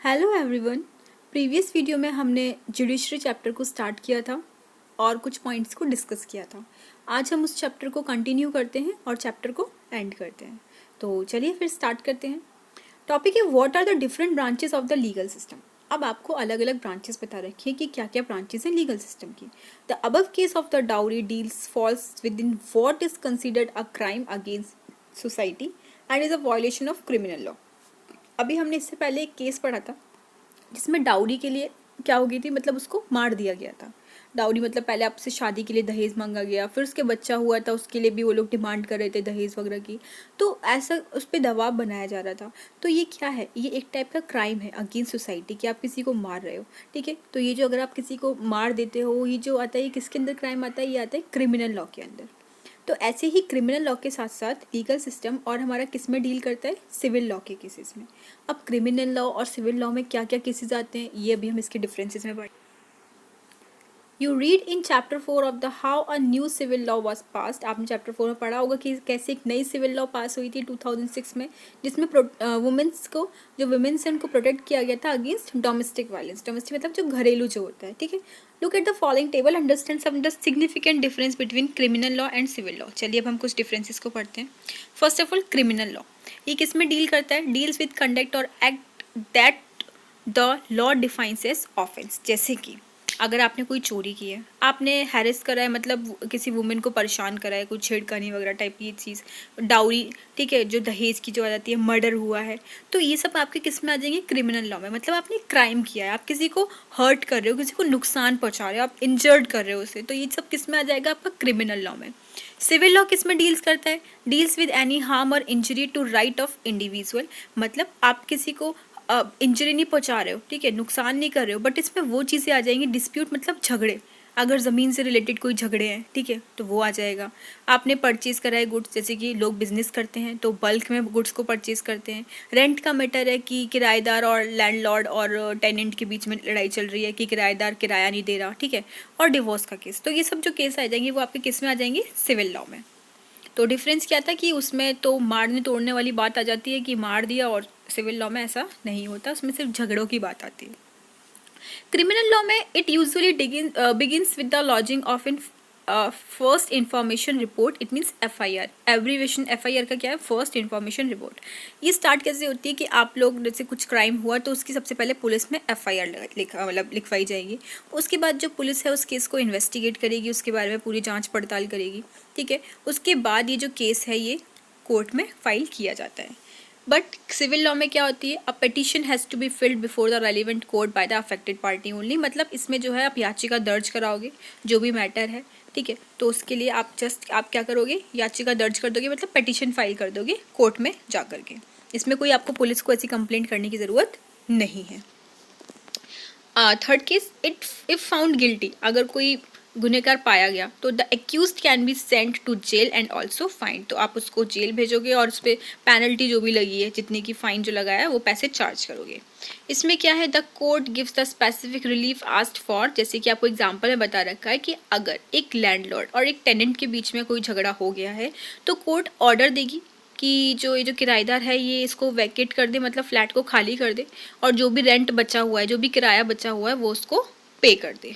Hello everyone. Previous video में हमने judiciary chapter को स्टार्ट किया था और कुछ पॉइंट्स को डिस्कस किया था। आज हम उस चैप्टर को कंटिन्यू करते हैं और चैप्टर को एंड करते हैं। तो चलिए फिर स्टार्ट करते हैं। टॉपिक है what are the different branches of the legal system. अब आपको अलग अलग ब्रांचेस बता रखी है कि क्या क्या ब्रांचेस हैं लीगल सिस्टम की। The above case of the dowry deals falls within what is considered a crime against society and is a violation of criminal law. अभी हमने इससे पहले एक केस पढ़ा था जिसमें डाउरी के लिए क्या हो गई थी, मतलब उसको मार दिया गया था। डाउरी मतलब पहले आपसे शादी के लिए दहेज मांगा गया, फिर उसके बच्चा हुआ था उसके लिए भी वो लोग डिमांड कर रहे थे दहेज वगैरह की। तो ऐसा उस पर दबाव बनाया जा रहा था। तो ये क्या है, ये एक टाइप का क्राइम है अगेंस्ट सोसाइटी कि आप किसी को मार रहे हो। ठीक है, तो ये जो अगर आप किसी को मार देते हो, ये जो आता है ये किसके अंदर क्राइम आता है, ये आता है क्रिमिनल लॉ के अंदर। तो ऐसे ही क्रिमिनल लॉ के साथ साथ लीगल सिस्टम और हमारा किस में डील करता है, सिविल लॉ के केसेस में। अब क्रिमिनल लॉ और सिविल लॉ में क्या क्या केसेस आते हैं ये अभी हम इसके डिफरेंसेस में पढ़ेंगे। You read in chapter 4 of the how a new civil law was passed. आपने चैप्टर 4 में पढ़ा होगा कि कैसे एक नई सिविल लॉ पास हुई थी 2006 में, जिसमें वुमेन्स को, जो वुमेन्स हैं उनको प्रोटेक्ट किया गया था अगेंस्ट डोमेस्टिक वायलेंस। डोमेस्टिक मतलब जो घरेलू जो होता है। ठीक है, look at the following table, understand some the significant difference between criminal law and civil law. चलिए अब हम कुछ डिफरेंसेस को पढ़ते हैं। First of all criminal law, ये किस में डील करता है, deals with conduct or act that the law defines as offence. जैसे कि अगर आपने कोई चोरी की है, आपने हैरेस करा है, मतलब किसी वुमेन को परेशान करा है, कोई छेड़खानी वगैरह टाइप की चीज़, डाउरी, ठीक है, जो दहेज की जो आ जाती है, मर्डर हुआ है, तो ये सब आपके किस में आ जाएंगे, क्रिमिनल लॉ में। मतलब आपने क्राइम किया है, आप किसी को हर्ट कर रहे हो, किसी को नुकसान पहुंचा रहे हो, आप इंजर्ड कर रहे हो उसे, तो ये सब किस में आ जाएगा, आपका क्रिमिनल लॉ में। सिविल लॉ किस में डील्स करता है, deals with any harm or injury to right of individual. मतलब आप किसी को इंजरी नहीं पहुंचा रहे हो, ठीक है, नुकसान नहीं कर रहे हो, बट इसमें वो चीज़ें आ जाएंगी, डिस्प्यूट मतलब झगड़े, अगर ज़मीन से रिलेटेड कोई झगड़े हैं, ठीक है, तो वो आ जाएगा। आपने परचेज़ करा है गुड्स, जैसे कि लोग बिजनेस करते हैं तो बल्क में गुड्स को परचेज़ करते हैं। रेंट का मैटर है कि किराएदार और लैंडलॉर्ड और टेनेंट के बीच में लड़ाई चल रही है कि किराएदार किराया नहीं दे रहा, ठीक है, और डिवोर्स का केस। तो ये सब जो केस आ जाएंगे वो आपके किस में आ जाएंगे, सिविल लॉ में। तो डिफरेंस क्या था कि उसमें तो मारने तोड़ने वाली बात आ जाती है कि मार दिया, और सिविल लॉ में ऐसा नहीं होता, उसमें सिर्फ झगड़ों की बात आती है। क्रिमिनल लॉ में it usually begins with the lodging of in first information report, it means FIR. Abbreviation FIR का क्या है, फर्स्ट इंफॉर्मेशन रिपोर्ट। ये स्टार्ट कैसे होती है कि आप लोग जैसे कुछ क्राइम हुआ तो उसकी सबसे पहले पुलिस में एफआईआर मतलब लिखवाई जाएगी। उसके बाद जो पुलिस है उस केस को इन्वेस्टिगेट करेगी, उसके बारे में पूरी जांच पड़ताल करेगी, ठीक है। उसके बाद ये जो केस है ये कोर्ट में फाइल किया जाता है। बट सिविल लॉ में क्या होती है, a petition has to be filed before the relevant court by the affected party only. मतलब इसमें जो है आप याचिका दर्ज कराओगे, जो भी मैटर है, ठीक है, तो उसके लिए आप क्या करोगे, याचिका दर्ज कर दोगे, मतलब पिटिशन फाइल कर दोगे कोर्ट में जा करके। इसमें कोई आपको पुलिस को ऐसी कंप्लेंट करने की ज़रूरत नहीं है। Third case, if found guilty, अगर कोई गुनहगार पाया गया तो the accused can be sent to jail and also fine. तो आप उसको जेल भेजोगे और उस पर पेनल्टी जो भी लगी है, जितने की फाइन जो लगाया है वो पैसे चार्ज करोगे। इसमें क्या है, the court gives the specific relief asked for. जैसे कि आपको एग्जांपल में बता रखा है कि अगर एक लैंडलॉर्ड और एक टेनेंट के बीच में कोई झगड़ा हो गया है तो कोर्ट ऑर्डर देगी कि ये जो किराएदार है ये इसको वैकेट कर दे, मतलब फ्लैट को खाली कर दे, और जो भी रेंट बचा हुआ है, जो भी किराया बचा हुआ है वो उसको पे कर दे।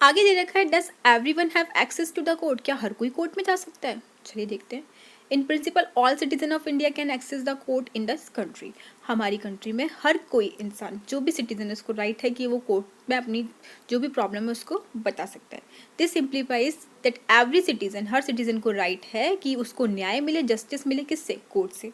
आगे दे रखा है, does everyone have access to the court. क्या हर कोई कोर्ट में जा सकता है, चलिए देखते हैं। In principle all citizen of India can access the court in this country. हमारी कंट्री में हर कोई इंसान, जो भी सिटीजन है, उसको राइट है कि वो कोर्ट में अपनी जो भी प्रॉब्लम है उसको बता सकता है। This simplifies that every citizen, her citizen को राइट है कि उसको न्याय मिले, जस्टिस मिले, किससे, कोर्ट से।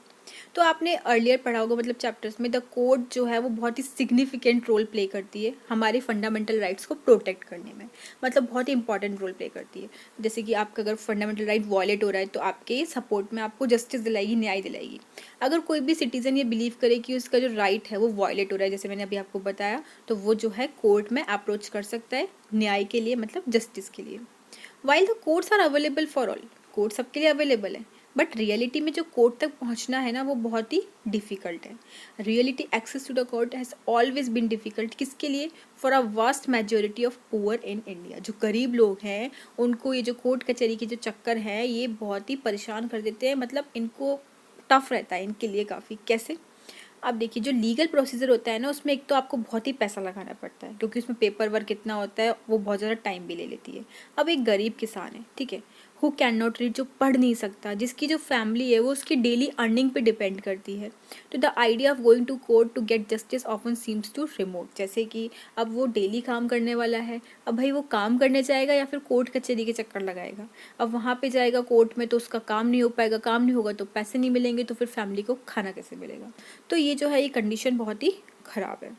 तो आपने अर्लियर पढ़ा होगा, मतलब चैप्टर्स में, द कोर्ट जो है वो बहुत ही सिग्निफिकेंट रोल प्ले करती है हमारे फंडामेंटल राइट्स को प्रोटेक्ट करने में, मतलब बहुत ही इंपॉर्टेंट रोल प्ले करती है। जैसे कि आपका अगर फंडामेंटल राइट वॉयलेट हो रहा है तो आपके सपोर्ट में आपको जस्टिस दिलाएगी, न्याय दिलाएगी। अगर कोई भी सिटीजन ये बिलीव करे कि उसका जो राइट है वो वॉयलेट हो रहा है, जैसे मैंने अभी आपको बताया, तो वो जो है कोर्ट में अप्रोच कर सकता है न्याय के लिए, मतलब जस्टिस के लिए। While the courts are available for all, court सबके लिए अवेलेबल है, बट रियलिटी में जो कोर्ट तक पहुंचना है ना वो बहुत ही डिफ़िकल्ट है। Reality access to the court has always been difficult, किसके लिए, for a vast majority of poor in India. जो गरीब लोग हैं उनको ये जो कोर्ट कचहरी के जो चक्कर है ये बहुत ही परेशान कर देते हैं, मतलब इनको टफ रहता है इनके लिए काफ़ी। कैसे, अब देखिए जो लीगल प्रोसीजर होता है ना, उसमें एक तो आपको बहुत ही पैसा लगाना पड़ता है, क्योंकि उसमें पेपर वर्क कितना होता है, वो बहुत ज़्यादा टाइम भी ले लेती है। अब एक गरीब किसान है, ठीक है, हु कैन नॉट रीड, जो पढ़ नहीं सकता, जिसकी जो फैमिली है वो उसकी डेली अर्निंग पे डिपेंड करती है, तो the idea of going to court to get justice often seems too remote. जैसे कि अब वो डेली काम करने वाला है, अब भाई वो काम करने जाएगा या फिर कोर्ट कचहरी के चक्कर लगाएगा। अब वहाँ पे जाएगा कोर्ट में तो उसका काम नहीं हो पाएगा, काम नहीं होगा तो पैसे नहीं मिलेंगे, तो फिर फैमिली को खाना कैसे मिलेगा। तो ये जो है ये कंडीशन बहुत ही ख़राब है।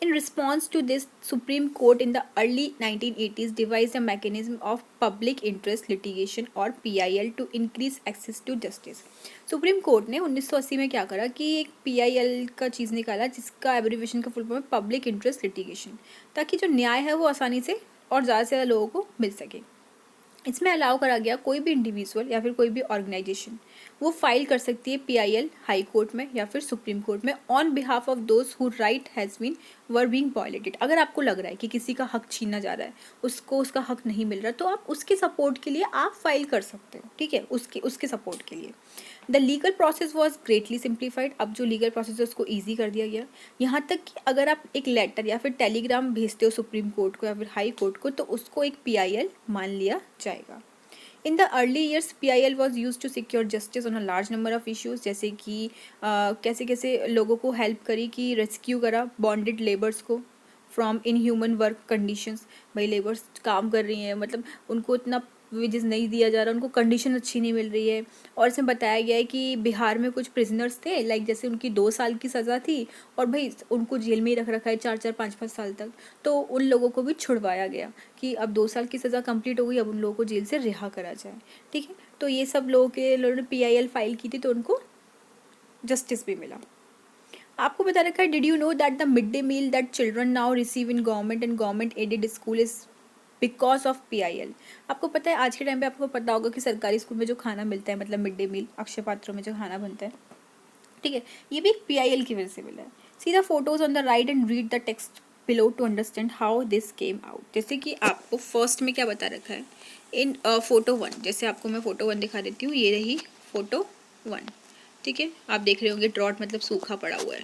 In response to this, Supreme Court in the early 1980s devised a mechanism of public interest litigation or PIL to increase access to justice. Supreme Court ने 1980 में क्या करा कि एक PIL का चीज़ निकाला, जिसका एब्रिविएशन का फुल फॉर्म है पब्लिक इंटरेस्ट लिटिगेशन, ताकि जो न्याय है वो आसानी से और ज़्यादा से ज़्यादा लोगों को मिल सके। इसमें अलाउ करा गया कोई भी इंडिविजुअल या फिर कोई भी ऑर्गेनाइजेशन वो फाइल कर सकती है PIL हाई कोर्ट में या फिर सुप्रीम कोर्ट में on behalf of those who right has been were being violated. अगर आपको लग रहा है कि किसी का हक छीना जा रहा है, उसको उसका हक नहीं मिल रहा, तो आप उसके सपोर्ट के लिए आप फाइल कर सकते हो, ठीक है, उसके सपोर्ट के लिए। The legal process was greatly simplified. अब जो लीगल प्रोसेस है उसको ईजी कर दिया गया, यहाँ तक कि अगर आप एक लेटर या फिर टेलीग्राम भेजते हो सुप्रीम कोर्ट को या फिर हाई कोर्ट को, तो उसको एक PIL मान लिया जाएगा। In the early years PIL was use to secure justice on a large number of issues, जैसे कि कैसे कैसे लोगों को हेल्प करी, कि रेस्क्यू करा बॉन्डेड लेबर्स को फ्रॉम इनह्यूमन वर्क कंडीशंस। भाई लेबर्स काम कर रही हैं, मतलब उनको इतना वेजेस नहीं दिया जा रहा, उनको कंडीशन अच्छी नहीं मिल रही है। और इसमें बताया गया है कि बिहार में कुछ प्रिजनर्स थे, लाइक जैसे उनकी 2 साल की सज़ा थी और भाई उनको जेल में ही रख रखा है 4-4 5-5 साल तक, तो उन लोगों को भी छुड़वाया गया कि अब 2 साल की सज़ा कंप्लीट हो गई, अब उन लोगों को जेल से रिहा करा जाए, ठीक है। तो ये सब लोगों ने PIL फाइल की थी, तो उनको जस्टिस भी मिला। आपको बता रखा है, did you know that the mid day meal that children now receive in government and government aided school is because of PIL। आपको पता है आज के टाइम पे आपको पता होगा कि सरकारी स्कूल में जो खाना मिलता है, मतलब मिड डे मील, अक्षय पात्रों में जो खाना बनता है, ठीक है, ये भी एक PIL की वजह से मिला है। See the photos on the right and read the text below to understand how this came out. जैसे कि आपको फर्स्ट में क्या बता रखा है, इन फोटो 1, जैसे आपको मैं फोटो 1 दिखा देती हूँ, ये रही फोटो 1, ठीक है। आप देख रहे होंगे ड्रॉट मतलब सूखा पड़ा हुआ है,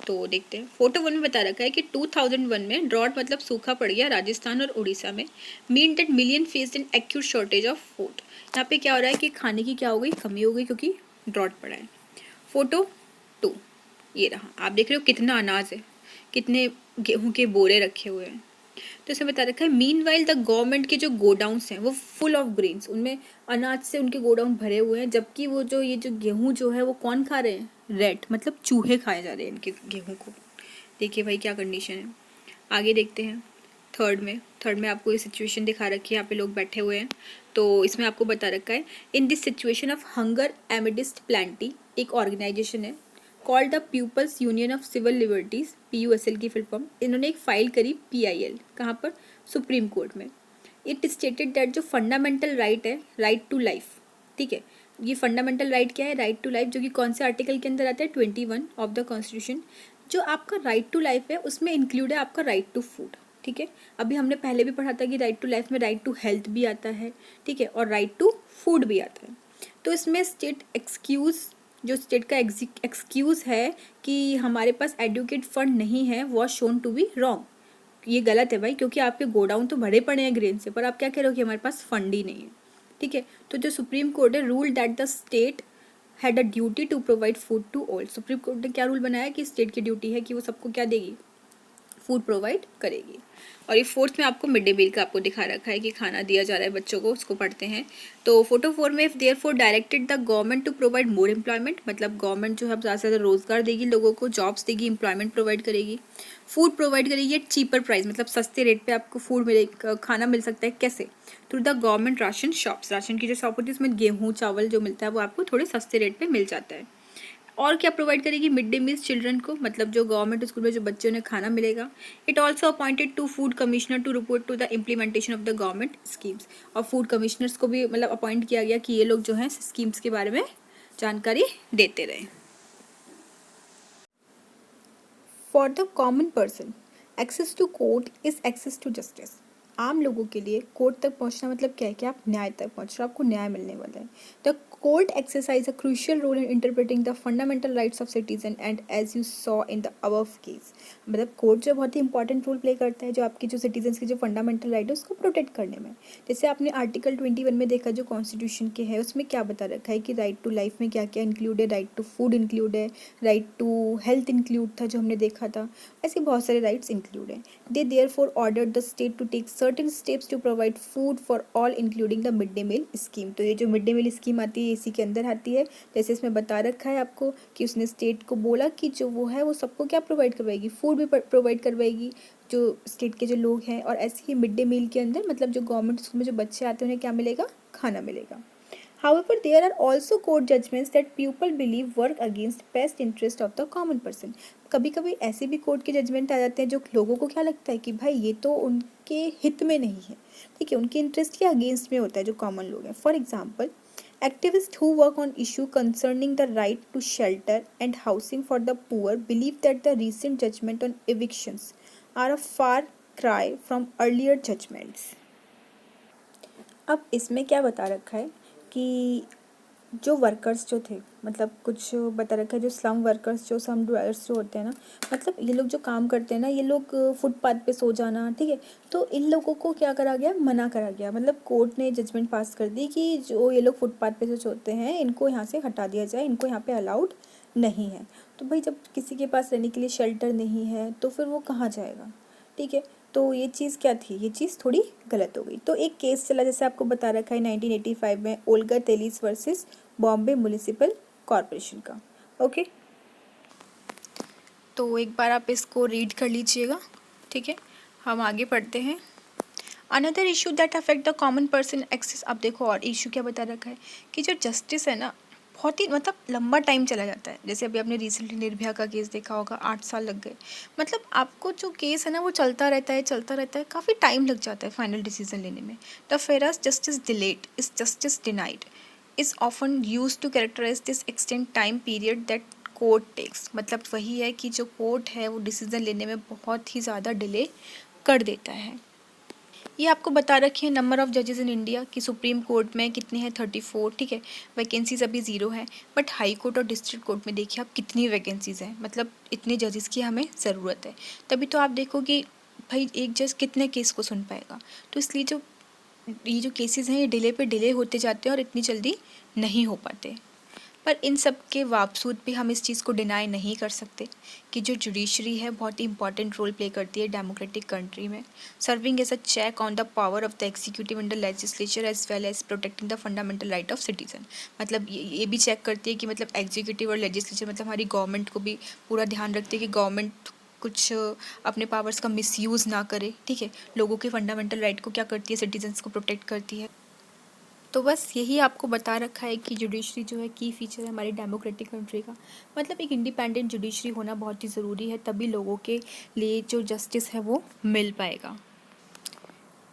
तो देखते हैं। फोटो 1 में बता रखा है कि 2001 में ड्रॉट मतलब सूखा पड़ गया राजस्थान और उड़ीसा में, mean that million faced an acute shortage of food. यहाँ पे क्या हो रहा है कि खाने की क्या हो गई, कमी हो गई, क्योंकि ड्रॉट पड़ा है। फोटो 2 ये रहा, आप देख रहे हो कितना अनाज है, कितने गेहूं के बोरे रखे हुए हैं। तो इसमें बता रखा है, मीन वाइल द गवर्नमेंट के जो गोडाउन्स हैं वो फुल ऑफ ग्रेन्स, उनमें अनाज से उनके गोडाउन भरे हुए हैं, जबकि वो जो ये जो गेहूं जो है वो कौन खा रहे हैं, रेट मतलब चूहे खाए जा रहे हैं इनके गेहूं को। देखिए भाई क्या कंडीशन है। आगे देखते हैं थर्ड में आपको ये सिचुएशन दिखा रखी है, यहाँ पे लोग बैठे हुए हैं, तो इसमें आपको बता रखा है, in this situation of hunger amidst plenty, एक ऑर्गेनाइजेशन है called the people's union of civil liberties, PUSL की फुल फॉर्म, इन्होंने एक फाइल करी PIL, कहाँ पर, सुप्रीम कोर्ट में। इट स्टेटेड दैट जो फंडामेंटल राइट है, राइट टू लाइफ, ठीक है, ये फंडामेंटल राइट क्या है, राइट टू लाइफ, जो कि कौन से आर्टिकल के अंदर आता है, 21 ऑफ द कॉन्स्टिट्यूशन। जो आपका राइट टू लाइफ है उसमें इंक्लूड है आपका राइट टू फूड, ठीक है। अभी हमने पहले भी पढ़ा था कि राइट टू लाइफ में राइट टू हेल्थ भी आता है, ठीक है, और राइट टू फूड भी आता है। तो इसमें स्टेट एक्सक्यूज़, जो स्टेट का एक्सक्यूज़ है कि हमारे पास एडुकेट फंड नहीं है, was shown to be wrong, ये गलत है भाई, क्योंकि आपके गोडाउन तो भरे पड़े हैं ग्रेन से, पर आप क्या कह रहे हो कि हमारे पास फंड ही नहीं है, ठीक है। तो जो सुप्रीम कोर्ट है, rule that the state had a duty to provide food to all. Supreme Court ने क्या रूल बनाया कि स्टेट की ड्यूटी है कि वो सबको क्या देगी, फूड प्रोवाइड करेगी। और ये 4th में आपको मिड डे मील का आपको दिखा रखा है कि खाना दिया जा रहा है बच्चों को, उसको पढ़ते हैं। तो फोटो 4 में, if therefore directed the government to provide more employment, मतलब गवर्नमेंट जो है ज़्यादा से ज़्यादा रोजगार देगी, लोगों को जॉब्स देगी, एम्प्लॉयमेंट प्रोवाइड करेगी, फूड प्रोवाइड करेगी एट चीपर प्राइस, मतलब सस्ते रेट पे आपको फूड मिले, खाना मिल सकता है, कैसे, through the government ration shops. Ration की जो शॉप होती है उसमें गेहूँ चावल जो मिलता है वो आपको थोड़े सस्ते रेट पे मिल जाता है। और क्या प्रोवाइड करेगी, मिड डे मील्स चिल्ड्रन को, मतलब जो गवर्नमेंट स्कूल में जो बच्चे उन्हें खाना मिलेगा। It also appointed 2 food commissioner to report to the implementation of the government schemes. और फूड कमिश्नर्स को भी मतलब अपॉइंट किया गया कि ये लोग जो हैं स्कीम्स के बारे में जानकारी देते रहे। For the common person, access to court is access to justice. आम लोगों के लिए कोर्ट तक पहुंचना मतलब क्या है कि आप न्याय तक पहुंच रहे हो, आपको न्याय मिलने वाला है। The court exercise a crucial role in interpreting the fundamental rights of citizen and as you saw in the above case, मतलब कोर्ट जो बहुत ही इंपॉर्टेंट रोल प्ले करता है जो आपकी जो सिटीजन्स की जो फंडामेंटल राइट है उसको प्रोटेक्ट करने में। जैसे आपने आर्टिकल 21 में देखा जो कॉन्स्टिट्यूशन के है, उसमें क्या बता रखा है कि राइट टू लाइफ में क्या क्या इंक्लूड है, राइट टू फूड इंक्लूड है, राइट टू हेल्थ इंक्लूड था जो हमने देखा था, ऐसे बहुत सारे राइट्स इंक्लूड हैं। They therefore ordered the state to take certain steps to provide food for all including the mid day meal scheme. तो ये जो मिड डे मील स्कीम आती है इसी के अंदर आती है। जैसे इसमें बता रखा है आपको कि उसने स्टेट को बोला कि जो वो है वो सबको क्या प्रोवाइड करवाएगी, फूड भी प्रोवाइड करवाएगी जो स्टेट के जो लोग हैं, और ऐसे ही मिड डे मील के अंदर मतलब जो गवर्नमेंट स्कूल में जो बच्चे आते हैं उन्हें क्या मिलेगा, खाना मिलेगा। However, there are also court judgments that people believe work against best interest of the common person. कभी कभी ऐसे भी कोर्ट के जजमेंट आ जाते हैं जो लोगों को क्या लगता है कि भाई ये तो उनके हित में नहीं है, ठीक है, उनके इंटरेस्ट के अगेंस्ट में होता है जो कॉमन लोग हैं। For example, activists who work on issue concerning the right to shelter and housing for the poor believe that the recent judgment on evictions are a far cry from earlier judgments. अब इसमें क्या बता रखा है कि जो workers जो थे, मतलब कुछ बता रखा है जो स्लम वर्कर्स जो स्लम डवेलर्स जो होते हैं ना, मतलब ये लोग जो काम करते हैं ना, ये लोग फुटपाथ पे सो जाना, ठीक है, तो इन लोगों को क्या करा गया, मना करा गया। मतलब कोर्ट ने जजमेंट पास कर दी कि जो ये लोग फुटपाथ पे जो सोते हैं इनको यहाँ से हटा दिया जाए, इनको यहाँ पे अलाउड नहीं है। तो भाई जब किसी के पास रहने के लिए शेल्टर नहीं है तो फिर वो कहाँ जाएगा, ठीक है। तो ये चीज़ क्या थी, ये चीज़ थोड़ी गलत हो गई। तो एक केस चला जैसे आपको बता रखा है 1985 में, Olga Tellis versus Bombay municipal corporation का। ओके, तो एक बार आप इसको रीड कर लीजिएगा, ठीक है। हम आगे पढ़ते हैं। Another issue that affect the common person access. अब देखो और इशू क्या बता रखा है कि जो जस्टिस है ना बहुत ही मतलब लंबा टाइम चला जाता है। जैसे अभी आपने रिसेंटली निर्भया का केस देखा होगा, 8 साल लग गए। मतलब आपको जो केस है ना वो चलता रहता है, काफ़ी टाइम लग जाता है फाइनल डिसीजन लेने में। The phrase justice delayed is justice denied is often use to characterise this extend time period that court takes. मतलब वही है कि जो कोर्ट है वो डिसीजन लेने में बहुत ही ज़्यादा डिले कर देता है। ये आपको बता रखी है नंबर ऑफ़ जजेस इन इंडिया कि सुप्रीम कोर्ट में कितने हैं, 34, ठीक है। वैकेंसीज अभी 0 है, बट हाई कोर्ट और डिस्ट्रिक्ट कोर्ट में देखिए आप कितनी वैकेंसीज़ हैं, मतलब इतने जजेस की हमें ज़रूरत है। तभी तो आप देखो कि भाई एक जज कितने केस को सुन पाएगा। तो इसलिए जो ये जो केसेस हैं ये डिले पे डिले होते जाते हैं और इतनी जल्दी नहीं हो पाते। पर इन सब के बावजूद भी हम इस चीज़ को डिनाई नहीं कर सकते कि जो जुडिशरी है बहुत ही इंपॉर्टेंट रोल प्ले करती है डेमोक्रेटिक कंट्री में, serving as a check on the power of the executive and the legislature as well as protecting the fundamental right of citizen. मतलब ये भी चेक करती है कि मतलब एग्जीक्यूटिव और लेजिस्लेचर मतलब हमारी गवर्नमेंट को भी पूरा ध्यान रखती है कि गवर्नमेंट कुछ अपने पावर्स का मिसयूज़ ना करे, ठीक है। लोगों के फंडामेंटल राइट को क्या करती है, सिटीजन्स को प्रोटेक्ट करती है। तो बस यही आपको बता रखा है कि जुडिशरी जो है की फीचर है हमारी डेमोक्रेटिक कंट्री का। मतलब एक इंडिपेंडेंट जुडिशरी होना बहुत ही ज़रूरी है, तभी लोगों के लिए जो जस्टिस है वो मिल पाएगा।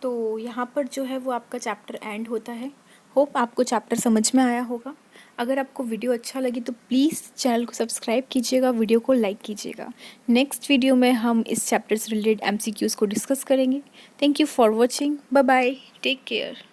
तो यहाँ पर जो है वो आपका चैप्टर एंड होता है। होप आपको चैप्टर समझ में आया होगा। अगर आपको वीडियो अच्छा लगी तो प्लीज़ चैनल को सब्सक्राइब कीजिएगा, वीडियो को लाइक कीजिएगा। नेक्स्ट वीडियो में हम इस चैप्टर से रिलेटेड MCQs को डिस्कस करेंगे। Thank you for watching, bye bye, take care.